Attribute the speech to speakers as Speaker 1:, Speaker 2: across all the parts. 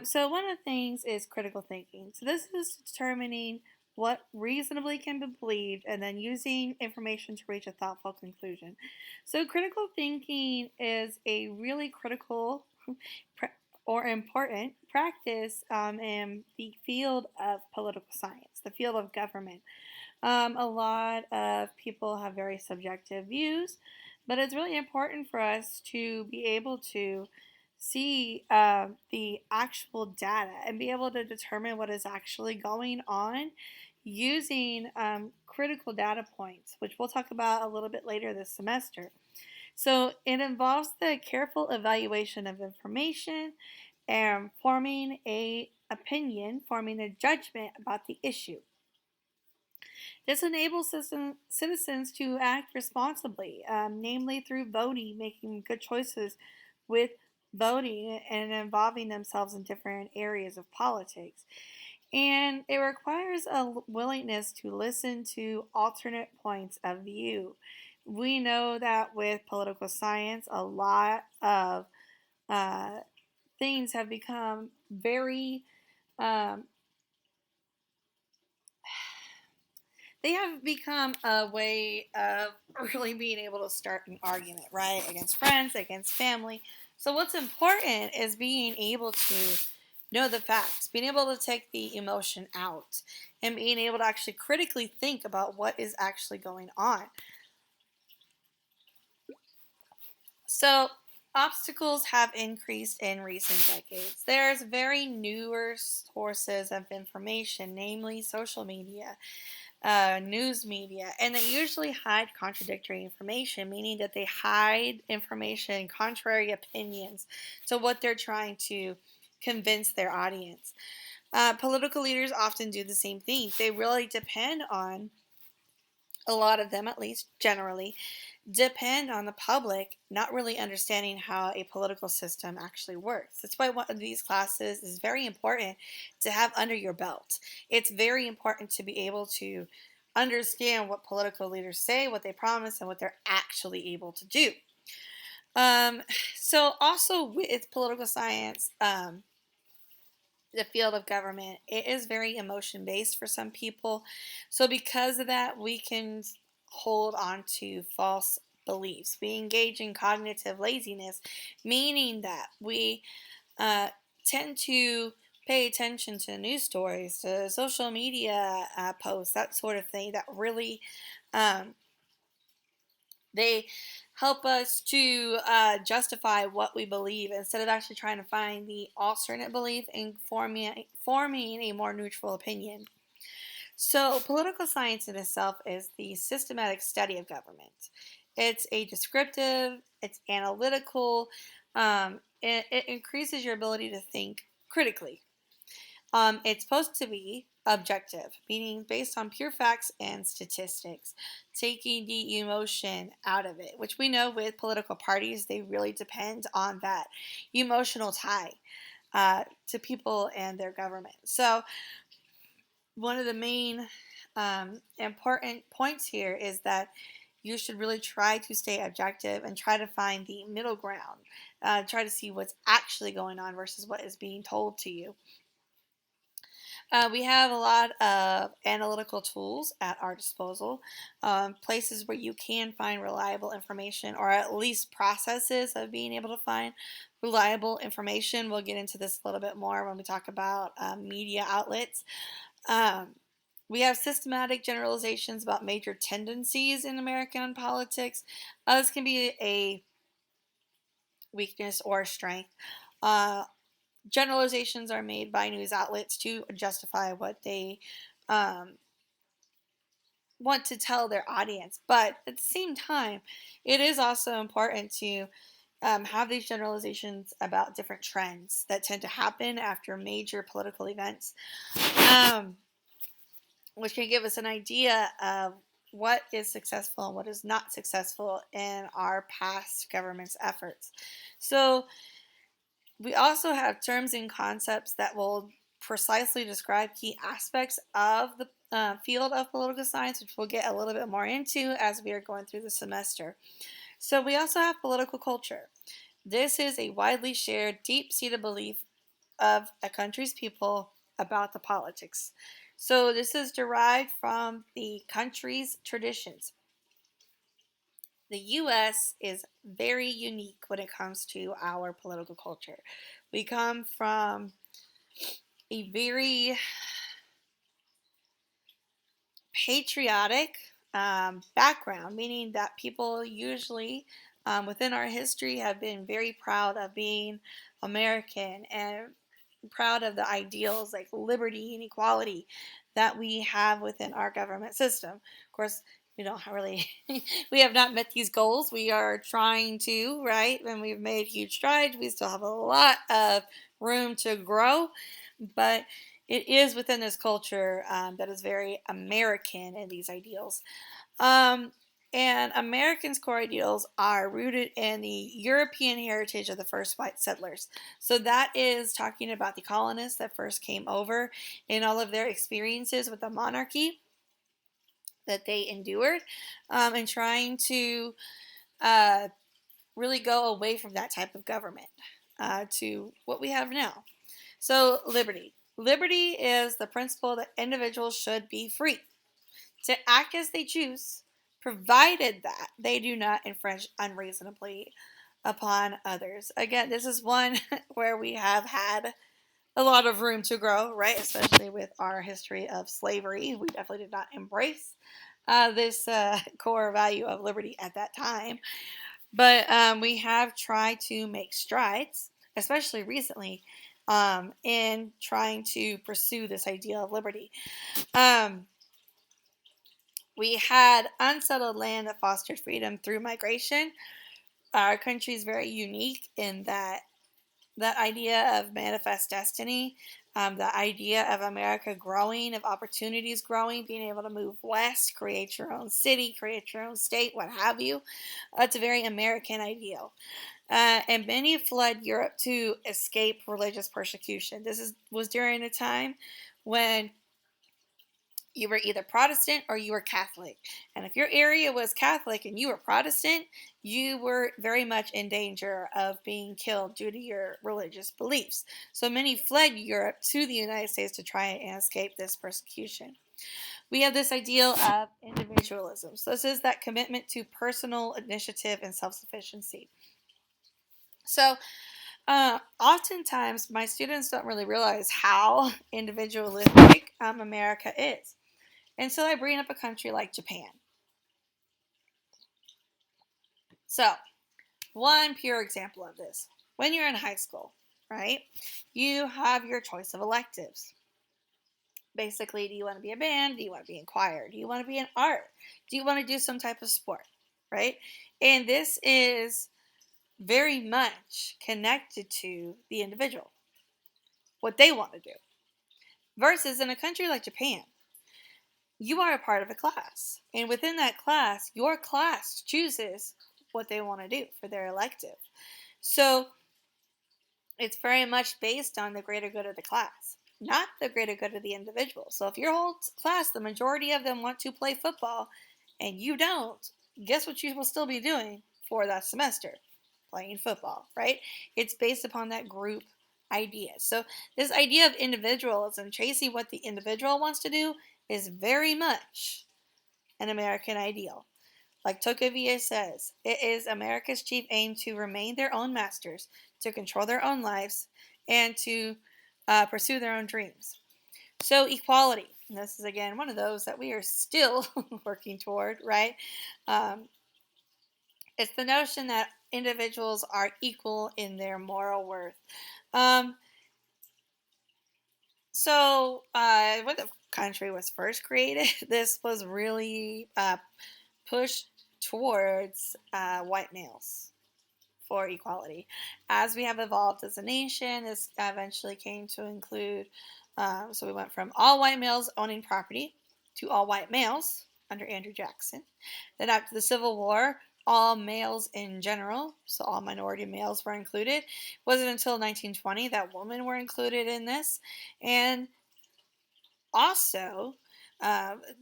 Speaker 1: So one of the things is critical thinking. So this is determining what reasonably can be believed and then using information to reach a thoughtful conclusion. So critical thinking is a really critical or important practice in the field of political science, the field of government. A lot of people have very subjective views, but it's really important for us to be able to see the actual data and be able to determine what is actually going on using critical data points, which we'll talk about a little bit later this semester. So it involves the careful evaluation of information and forming a opinion, forming a judgment about the issue. This enables citizens to act responsibly, namely through voting, making good choices with voting and involving themselves in different areas of politics. And it requires a willingness to listen to alternate points of view. We know that with political science, a lot of uh, things have become very um, they have become a way of really being able to start an argument, right? Against friends, against family. So, what's important is being able to know the facts, being able to take the emotion out, and being able to actually critically think about what is actually going on. So, obstacles have increased in recent decades. There's very newer sources of information, namely social media, news media, and they usually hide contradictory information, meaning that they hide information, contrary opinions to what they're trying to convince their audience. Political leaders often do the same thing. They really depend on, a lot of them at least, generally, depend on the public not really understanding how a political system actually works. That's why one of these classes is very important to have under your belt. It's very important to be able to understand what political leaders say, what they promise, and what they're actually able to do. Um, so, also with political science, the field of government, it is very emotion based for some people. So, because of that, we can hold on to false beliefs. We engage in cognitive laziness, meaning that we uh, tend to pay attention to news stories, to social media posts, that sort of thing that really um, they help us to justify what we believe instead of actually trying to find the alternate belief and forming a more neutral opinion. So, political science in itself is the systematic study of government. It's a descriptive, it's analytical, it increases your ability to think critically. It's supposed to be objective, meaning based on pure facts and statistics, taking the emotion out of it, which we know with political parties, they really depend on that emotional tie to people and their government. So, one of the main important points here is that you should really try to stay objective and try to find the middle ground. Try to see what's actually going on versus what is being told to you. We have a lot of analytical tools at our disposal, places where you can find reliable information or at least processes of being able to find reliable information. We'll get into this a little bit more when we talk about media outlets. Um, we have systematic generalizations about major tendencies in American politics. This can be a weakness or a strength. Uh, Generalizations are made by news outlets to justify what they um, want to tell their audience. But at the same time, it is also important to have these generalizations about different trends that tend to happen after major political events, um, which can give us an idea of what is successful and what is not successful in our past government's efforts. So, we also have terms and concepts that will precisely describe key aspects of the field of political science, which we'll get a little bit more into as we are going through the semester. So, we also have political culture. This is a widely shared, deep seated belief of a country's people about the politics. So this is derived from the country's traditions. The US is very unique when it comes to our political culture. We come from a very patriotic background, meaning that people usually within our history have been very proud of being American and proud of the ideals like liberty and equality that we have within our government system. Of course, we don't really, we have not met these goals. We are trying to, right? And we've made huge strides. We still have a lot of room to grow, but it is within this culture that is very American in these ideals. Um, and Americans' core ideals are rooted in the European heritage of the first white settlers. So that is talking about the colonists that first came over and all of their experiences with the monarchy that they endured, and trying to uh, really go away from that type of government to what we have now. So, liberty. Liberty is the principle that individuals should be free to act as they choose, provided that they do not infringe unreasonably upon others. Again, this is one where we have had a lot of room to grow, right? Especially with our history of slavery. We definitely did not embrace this core value of liberty at that time. But we have tried to make strides, especially recently, in trying to pursue this idea of liberty. Um, we had unsettled land that fostered freedom through migration. Our country is very unique in that idea of manifest destiny, the idea of America growing, of opportunities growing, being able to move west, create your own city, create your own state, what have you. It's a very American ideal. And many fled Europe to escape religious persecution. Was during a time when you were either Protestant or you were Catholic. And if your area was Catholic and you were Protestant, you were very much in danger of being killed due to your religious beliefs. So many fled Europe to the United States to try and escape this persecution. We have this ideal of individualism. So this is that commitment to personal initiative and self-sufficiency. So oftentimes my students don't really realize how individualistic America is. And so I bring up a country like Japan. So, one pure example of this. When you're in high school, right, you have your choice of electives. Basically, do you want to be a band? Do you want to be in choir? Do you want to be in art? Do you want to do some type of sport, right? And this is very much connected to the individual, what they want to do. Versus in a country like Japan, you are a part of a class. And within that class, your class chooses what they want to do for their elective. So it's very much based on the greater good of the class, not the greater good of the individual. So if your whole class, the majority of them want to play football and you don't, guess what you will still be doing for that semester? Playing football, right? It's based upon that group idea. So this idea of individualism, chasing what the individual wants to do, is very much an American ideal. Like Tocqueville says, it is America's chief aim to remain their own masters, to control their own lives, and to pursue their own dreams. So equality, and this is again one of those that we are still working toward, right? It's the notion that individuals are equal in their moral worth. Um, when the country was first created, this was really pushed towards white males for equality. As we have evolved as a nation, this eventually came to include, so we went from all white males owning property to all white males under Andrew Jackson. Then after the Civil War, all males in general, so all minority males were included. It wasn't until 1920 that women were included in this. And also,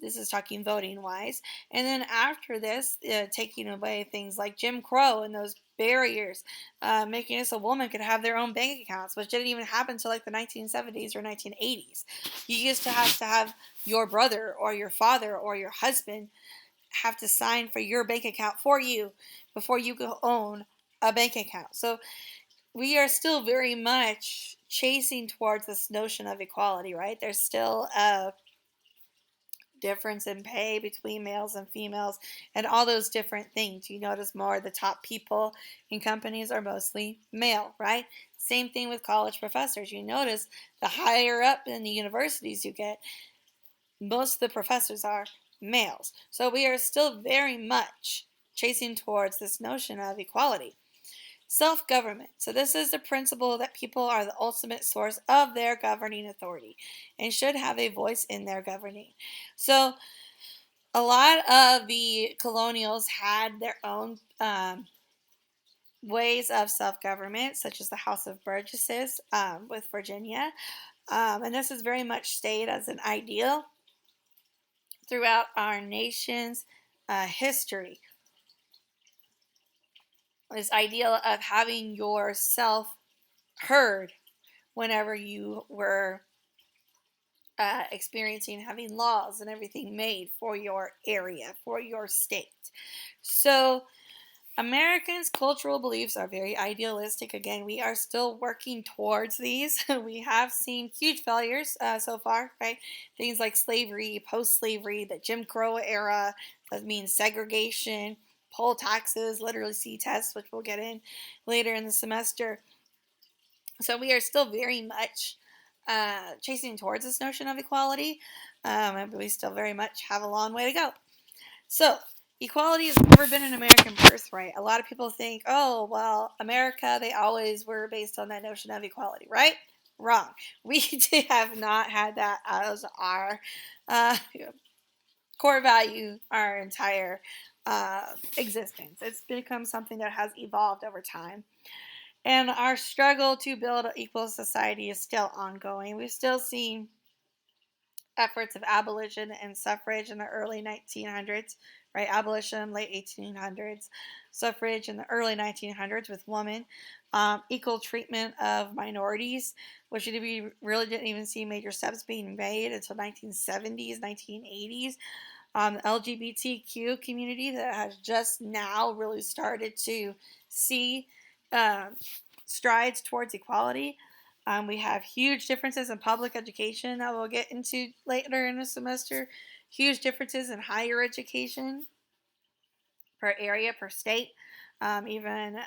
Speaker 1: this is talking voting wise. And then after this, taking away things like Jim Crow and those barriers, making it so a woman could have their own bank accounts, which didn't even happen until like the 1970s or 1980s. You used to have your brother or your father or your husband have to sign for your bank account for you before you could own a bank account. So we are still very much chasing towards this notion of equality, right? There's still a difference in pay between males and females and all those different things. You notice more the top people in companies are mostly male, right? Same thing with college professors. You notice the higher up in the universities you get, most of the professors are males. So we are still very much chasing towards this notion of equality. Self-government. So this is the principle that people are the ultimate source of their governing authority and should have a voice in their governing. So a lot of the colonials had their own ways of self-government, such as the House of Burgesses with Virginia. And this has very much stayed as an ideal throughout our nation's history. This ideal of having yourself heard whenever you were experiencing having laws and everything made for your area, for your state. So Americans' cultural beliefs are very idealistic. Again, we are still working towards these. We have seen huge failures so far, right? Things like slavery, post-slavery, the Jim Crow era, that means segregation, poll taxes, literacy tests, which we'll get in later in the semester. So we are still very much chasing towards this notion of equality, and we still very much have a long way to go. So equality has never been an American birthright. A lot of people think, oh, well, America, they always were based on that notion of equality, right? Wrong. We have not had that as our core value our entire existence. It's become something that has evolved over time. And our struggle to build an equal society is still ongoing. We've still seen efforts of abolition and suffrage in the early 1900s, right? Abolition, late 1800s, suffrage in the early 1900s with women, equal treatment of minorities, which we really didn't even see major steps being made until 1970s, 1980s. The LGBTQ community that has just now really started to see strides towards equality. We have huge differences in public education that we'll get into later in the semester. Huge differences in higher education per area, per state, even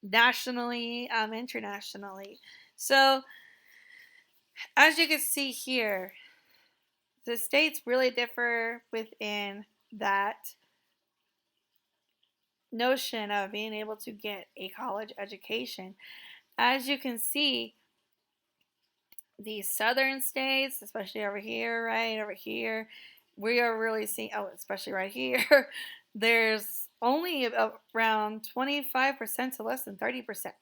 Speaker 1: nationally, internationally. So, as you can see here, the states really differ within that notion of being able to get a college education. As you can see, the southern states, especially over here, right over here, we are really seeing, oh, especially right here, there's only around 25% to less than 30%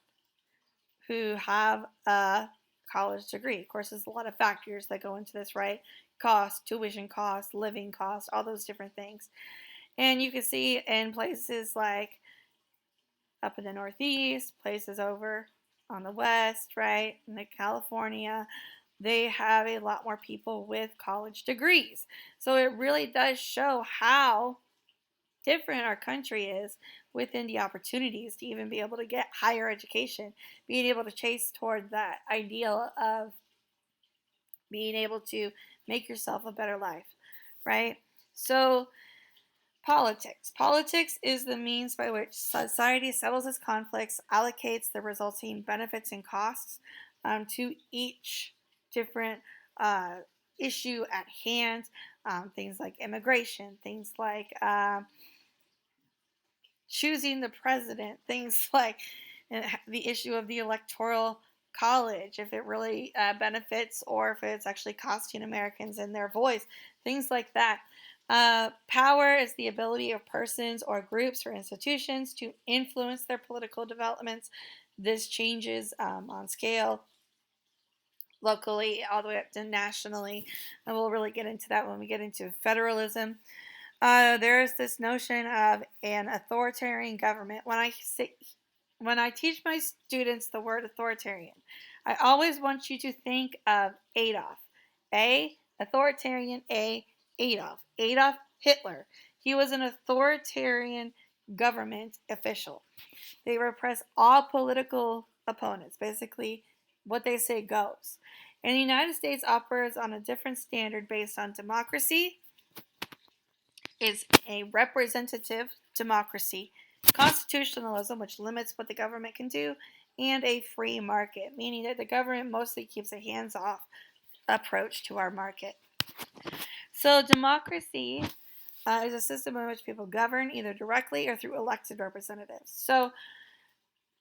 Speaker 1: who have a college degree. Of course, there's a lot of factors that go into this, right? Cost, tuition cost, living cost, all those different things. And you can see in places like up in the Northeast, places over on the West, right, in California, they have a lot more people with college degrees. So it really does show how different our country is within the opportunities to even be able to get higher education, being able to chase toward that ideal of being able to make yourself a better life, right? So politics. Politics is the means by which society settles its conflicts, allocates the resulting benefits and costs to each different issue at hand. Things like immigration, things like choosing the president, things like the issue of the electoral college, if it really benefits or if it's actually costing Americans in their voice, things like that. Power is the ability of persons or groups or institutions to influence their political developments. This changes on scale, locally, all the way up to nationally. And we'll really get into that when we get into federalism. There's this notion of an authoritarian government. When I teach my students the word authoritarian, I always want you to think of Adolf. A, authoritarian. A, Adolf. Adolf Hitler. He was an authoritarian government official. They repress all political opponents. Basically, what they say goes. And the United States operates on a different standard based on democracy, is a representative democracy, constitutionalism, which limits what the government can do, and a free market, meaning that the government mostly keeps a hands off approach to our market. So, democracy is a system in which people govern either directly or through elected representatives. So,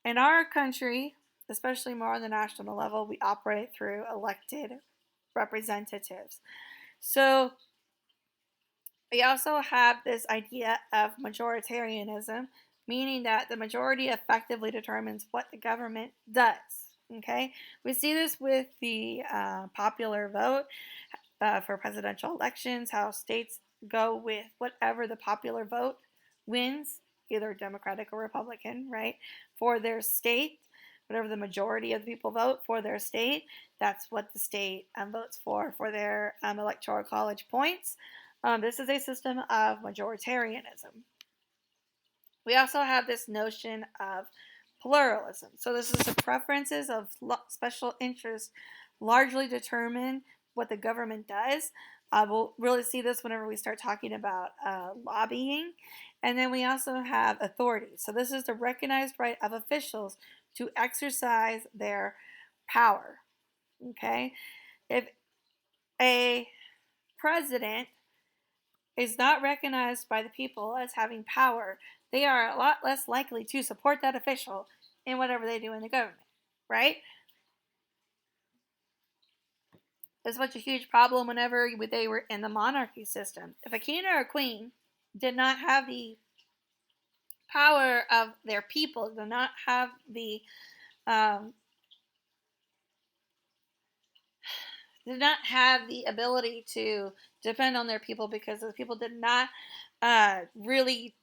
Speaker 1: in our country, especially more on the national level, we operate through elected representatives. So, we also have this idea of majoritarianism, meaning that the majority effectively determines what the government does. Okay, we see this with the popular vote for presidential elections, how states go with whatever the popular vote wins, either Democratic or Republican, right, for their state. Whatever the majority of the people vote for their state, that's what the state votes for their electoral college points. This is a system of majoritarianism. We also have this notion of pluralism. So this is the preferences of special interests largely determine what the government does. We'll really see this whenever we start talking about lobbying. And then we also have authority. So this is the recognized right of officials to exercise their power. Okay? If a president is not recognized by the people as having power, they are a lot less likely to support that official in whatever they do in the government, right? It's such a huge problem whenever they were in the monarchy system. If a king or a queen did not have the power of their people, did not have um, the ability to depend on their people because the people did not really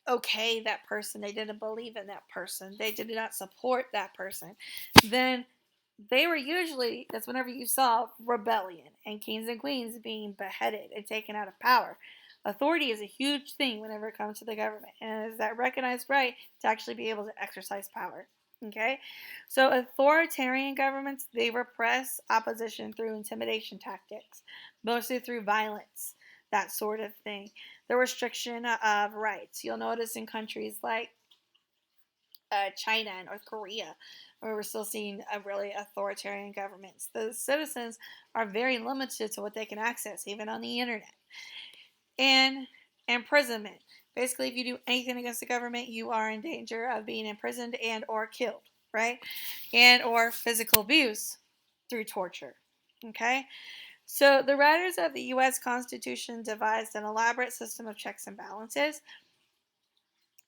Speaker 1: okay that person, they didn't believe in that person, they did not support that person, then they were usually, that's whenever you saw rebellion and kings and queens being beheaded and taken out of power. Authority is a huge thing whenever it comes to the government, and it is that recognized right to actually be able to exercise power. Okay, so authoritarian governments, they repress opposition through intimidation tactics, mostly through violence, that sort of thing. The restriction of rights. You'll notice in countries like China and North Korea, where we're still seeing a really authoritarian governments. The citizens are very limited to what they can access, even on the internet. And imprisonment. Basically, if you do anything against the government, you are in danger of being imprisoned and or killed, right? And or physical abuse through torture. Okay? So the writers of the US Constitution devised an elaborate system of checks and balances,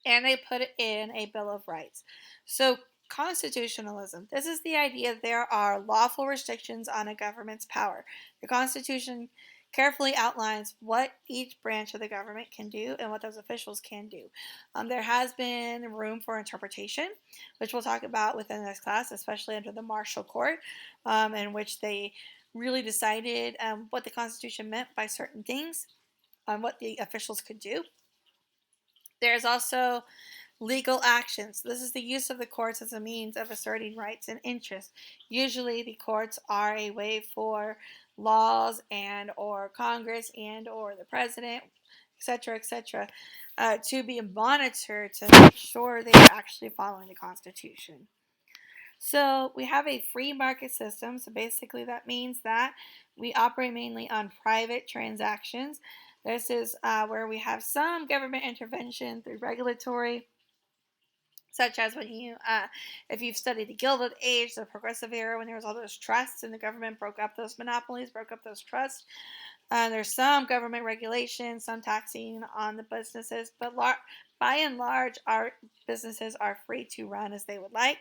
Speaker 1: and they put it in a Bill of Rights. So constitutionalism, this is the idea that there are lawful restrictions on a government's power. The Constitution carefully outlines what each branch of the government can do and what those officials can do. There has been room for interpretation, which we'll talk about within this class, especially under the Marshall Court, in which they really decided what the Constitution meant by certain things, what the officials could do. There's also legal actions. This is the use of the courts as a means of asserting rights and interests. Usually the courts are a way for laws and or Congress and or the president, etc., to be monitored to make sure they are actually following the Constitution. So we have a free market system. So basically that means that we operate mainly on private transactions. This is where we have some government intervention through regulatory, such as when if you've studied the Gilded Age, the Progressive Era, when there was all those trusts and the government broke up those monopolies, broke up those trusts. There's some government regulation, some taxing on the businesses, but by and large, our businesses are free to run as they would like.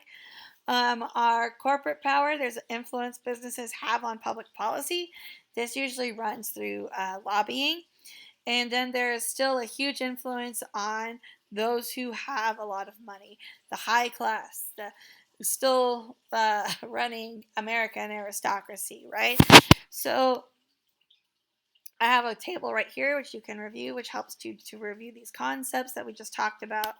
Speaker 1: Our corporate power, there's an influence businesses have on public policy. This usually runs through lobbying. And then there is still a huge influence on those who have a lot of money, the high class, the still running American aristocracy, right? So I have a table right here which you can review, which helps you to review these concepts that we just talked about.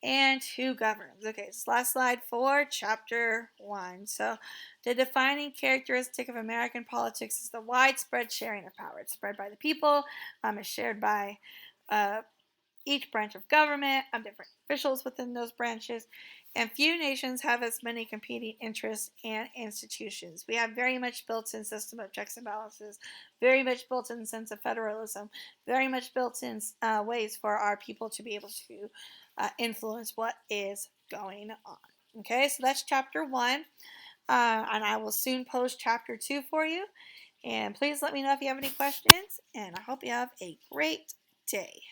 Speaker 1: And who governs? Okay, so last slide for chapter 1. So, the defining characteristic of American politics is the widespread sharing of power. It's spread by the people, it's shared by each branch of government, different officials within those branches, and few nations have as many competing interests and institutions. We have very much built-in system of checks and balances, very much built-in sense of federalism, very much built-in ways for our people to be able to influence what is going on. Okay, so that's chapter 1, and I will soon post chapter 2 for you. And please let me know if you have any questions, and I hope you have a great day.